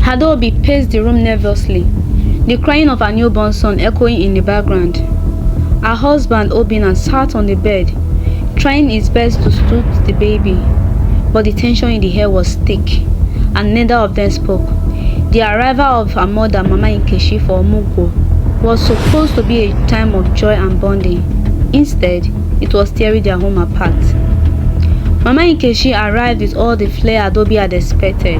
Adaobi paced the room nervously, the crying of her newborn son echoing in the background. Her husband Obinna sat on the bed, trying his best to soothe the baby, but the tension in the air was thick, and neither of them spoke. The arrival of her mother, Mama Nkechi, for omugwo was supposed to be a time of joy and bonding. Instead, it was tearing their home apart. Mama Nkechi arrived with all the flair Adaobi had expected.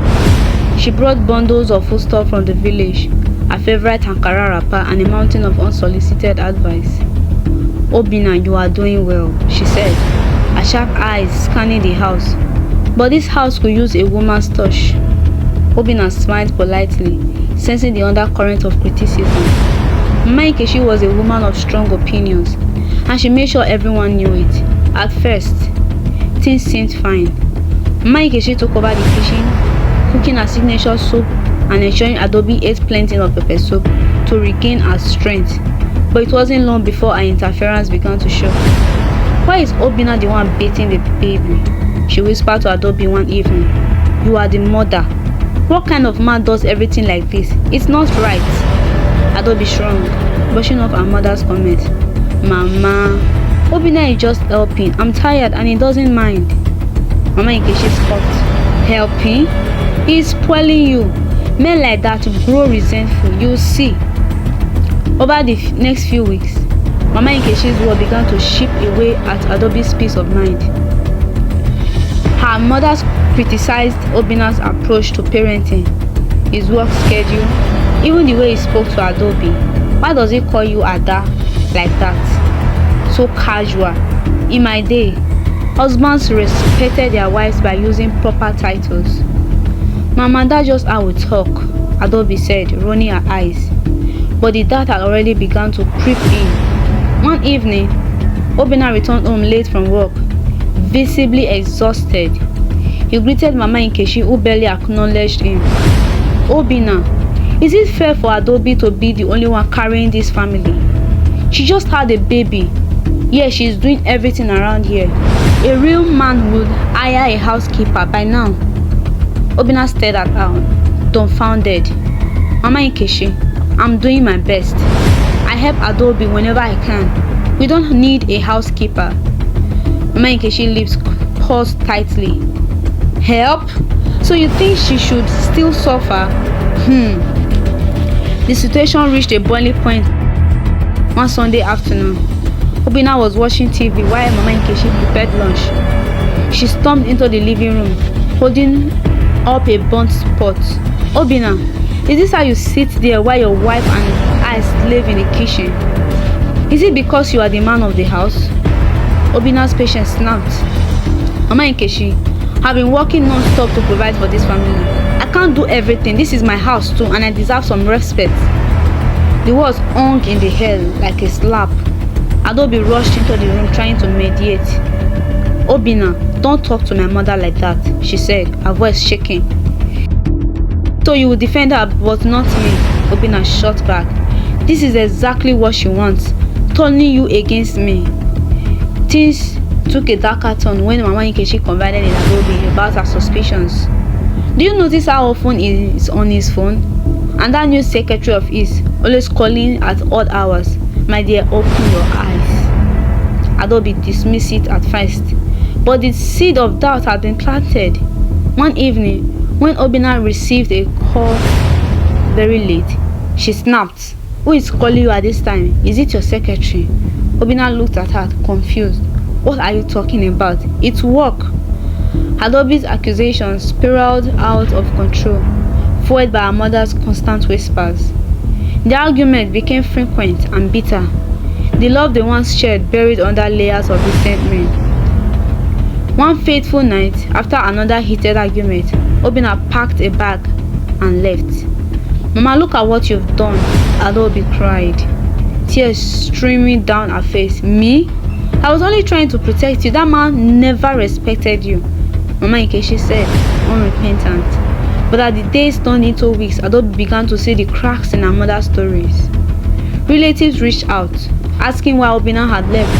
She brought bundles of foodstuff from the village, her favorite Ankara wrapper, and a mountain of unsolicited advice. "Obinna, you are doing well," she said, her sharp eyes scanning the house. "But this house could use a woman's touch." Obinna smiled politely, sensing the undercurrent of criticism. Mama Nkechi was a woman of strong opinions, and she made sure everyone knew it. At first, things seemed fine. Mama Nkechi took over the kitchen, cooking her signature soup and ensuring Adaobi ate plenty of pepper soup to regain her strength. But it wasn't long before her interference began to show. "Why is Obinna the one beating the baby?" she whispered to Adaobi one evening. "You are the mother. What kind of man does everything like this? It's not right." Adaobi shrugged, brushing off her mother's comment. "Mama, Obinna is just helping. I'm tired and he doesn't mind." Mama Nkechi scoffed. "Helping? He's spoiling you. Men like that grow resentful. You'll see." Over the next few weeks, Mama Nkechi's world began to chip away at Adaobi's peace of mind. Her mother criticized Obinna's approach to parenting, his work schedule, even the way he spoke to Adaobi. "Why does he call you Ada like that? So casual." In my day, husbands respected their wives by using proper titles. "Mama, that's just how we talk," Adaobi said, rolling her eyes. But the doubt had already begun to creep in. One evening, Obinna returned home late from work, visibly exhausted. He greeted Mama Nkechi, who barely acknowledged him. "Obinna, is it fair for Adaobi to be the only one carrying this family? She just had a baby. Yes, she's doing everything around here. A real man would hire a housekeeper by now." Obinna stared at her, dumbfounded. "Mama Nkechi, I'm doing my best. I help Adaobi whenever I can. We don't need a housekeeper." Mama Nkeshi's lips paused tightly. "Help? So you think she should still suffer?" The situation reached a boiling point one Sunday afternoon. Obinna was watching TV while Mama Nkechi prepared lunch. She stormed into the living room, holding up a burnt pot. "Obinna, is this how you sit there while your wife and I slave in the kitchen? Is it because you are the man of the house?" Obinna's patience snapped. "Mama Nkechi, I've been working non-stop to provide for this family. I can't do everything. This is my house too, and I deserve some respect." The words hung in the air like a slap. Adaobi rushed into the room trying to mediate. "Obinna, don't talk to my mother like that," she said, her voice shaking. "So you will defend her but not me?" Obinna shot back. "This is exactly what she wants, turning you against me." Things took a darker turn when Mama Nkechi confided in Adaobi about her suspicions. "Do you notice how often he is on his phone? And that new secretary of his, always calling at odd hours? My dear, open your eyes." Adaobi dismissed it at first, but the seed of doubt had been planted. One evening, when Obinna received a call very late, she snapped. "Who is calling you at this time? Is it your secretary?" Obinna looked at her, confused. "What are you talking about? It's work." Adaobi's accusations spiraled out of control, fueled by her mother's constant whispers. The argument became frequent and bitter, the love they once shared buried under layers of resentment. One fateful night, after another heated argument, Obinna packed a bag and left. "Mama, look at what you've done," Adaobi cried, tears streaming down her face. "Me? I was only trying to protect you. That man never respected you," Mama Nkechi said, unrepentant. But as the days turned into weeks, Adaobi began to see the cracks in her mother's stories. Relatives reached out, asking why Obinna had left,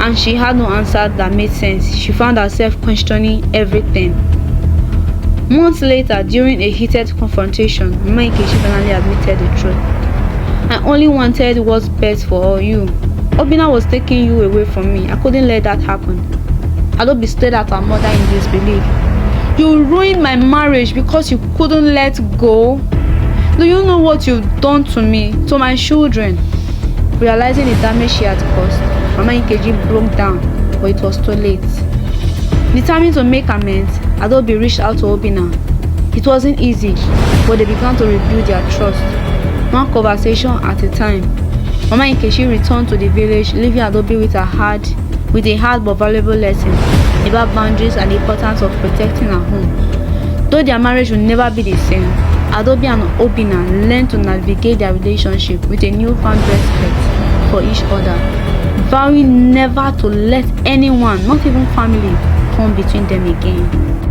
and she had no answer that made sense. She found herself questioning everything. Months later, during a heated confrontation, Mama Nkechi finally admitted the truth. I only wanted what's best for you. Obinna was taking you away from me. I couldn't let that happen. Adaobi stared at her mother in disbelief. You ruined my marriage because you couldn't let go? Do you know what you've done to me, to my children? Realizing the damage she had caused, Mama Nkechi broke down, but it was too late. Determined to make amends, Adaobi reached out to Obinna. It wasn't easy, but they began to rebuild their trust, one conversation at a time. Mama Nkechi returned to the village, leaving Adaobi with a hard but valuable lesson about boundaries and the importance of protecting her home. Though their marriage will never be the same, Adaobi and Obinna learned to navigate their relationship with a newfound respect for each other, vowing never to let anyone, not even family, come between them again.